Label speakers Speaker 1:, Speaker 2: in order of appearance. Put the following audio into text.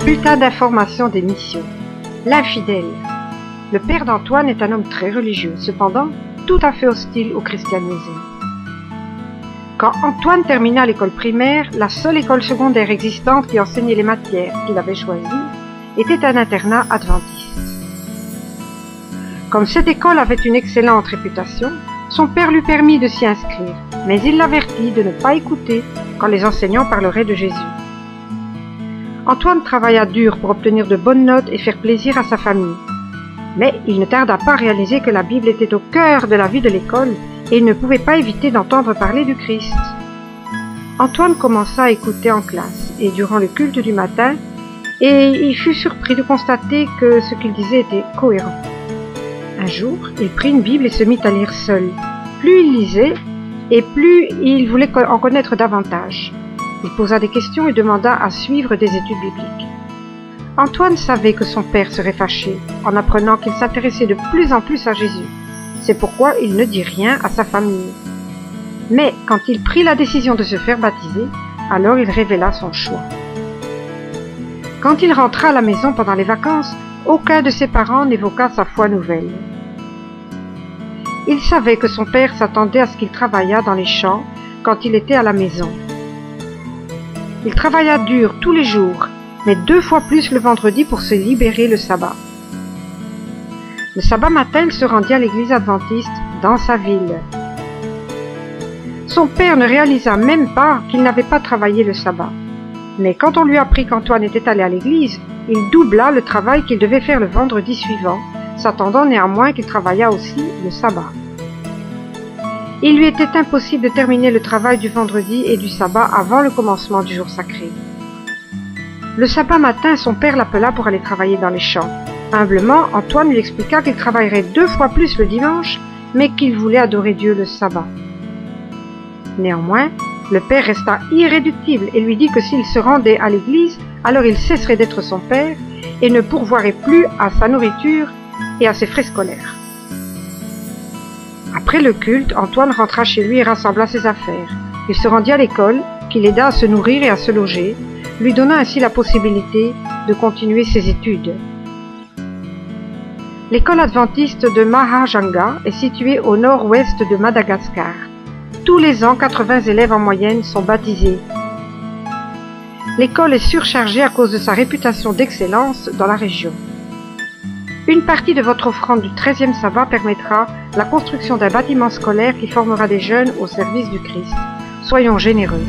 Speaker 1: Bulletin d'information des missions. L'infidèle. Le père d'Antoine est un homme très religieux, cependant tout à fait hostile au christianisme. Quand Antoine termina l'école primaire, la seule école secondaire existante qui enseignait les matières qu'il avait choisies était un internat adventiste. Comme cette école avait une excellente réputation, son père lui permit de s'y inscrire, mais il l'avertit de ne pas écouter quand les enseignants parleraient de Jésus. Antoine travailla dur pour obtenir de bonnes notes et faire plaisir à sa famille. Mais il ne tarda pas à réaliser que la Bible était au cœur de la vie de l'école et il ne pouvait pas éviter d'entendre parler du Christ. Antoine commença à écouter en classe et durant le culte du matin, et il fut surpris de constater que ce qu'il disait était cohérent. Un jour, il prit une Bible et se mit à lire seul. Plus il lisait, et plus il voulait en connaître davantage. Il posa des questions et demanda à suivre des études bibliques. Antoine savait que son père serait fâché en apprenant qu'il s'intéressait de plus en plus à Jésus. C'est pourquoi il ne dit rien à sa famille. Mais quand il prit la décision de se faire baptiser, alors il révéla son choix. Quand il rentra à la maison pendant les vacances, aucun de ses parents n'évoqua sa foi nouvelle. Il savait que son père s'attendait à ce qu'il travaillât dans les champs quand il était à la maison. Il travailla dur tous les jours, mais 2 fois plus le vendredi pour se libérer le sabbat. Le sabbat matin, il se rendit à l'église adventiste dans sa ville. Son père ne réalisa même pas qu'il n'avait pas travaillé le sabbat. Mais quand on lui apprit qu'Antoine était allé à l'église, il doubla le travail qu'il devait faire le vendredi suivant, s'attendant néanmoins qu'il travaillât aussi le sabbat. Il lui était impossible de terminer le travail du vendredi et du sabbat avant le commencement du jour sacré. Le sabbat matin, son père l'appela pour aller travailler dans les champs. Humblement, Antoine lui expliqua qu'il travaillerait 2 fois plus le dimanche, mais qu'il voulait adorer Dieu le sabbat. Néanmoins, le père resta irréductible et lui dit que s'il se rendait à l'église, alors il cesserait d'être son père et ne pourvoirait plus à sa nourriture et à ses frais scolaires. Après le culte, Antoine rentra chez lui et rassembla ses affaires. Il se rendit à l'école, qui l'aida à se nourrir et à se loger, lui donnant ainsi la possibilité de continuer ses études. L'école adventiste de Mahajanga est située au nord-ouest de Madagascar. Tous les ans, 80 élèves en moyenne sont baptisés. L'école est surchargée à cause de sa réputation d'excellence dans la région. Une partie de votre offrande du 13e sabbat permettra la construction d'un bâtiment scolaire qui formera des jeunes au service du Christ. Soyons généreux.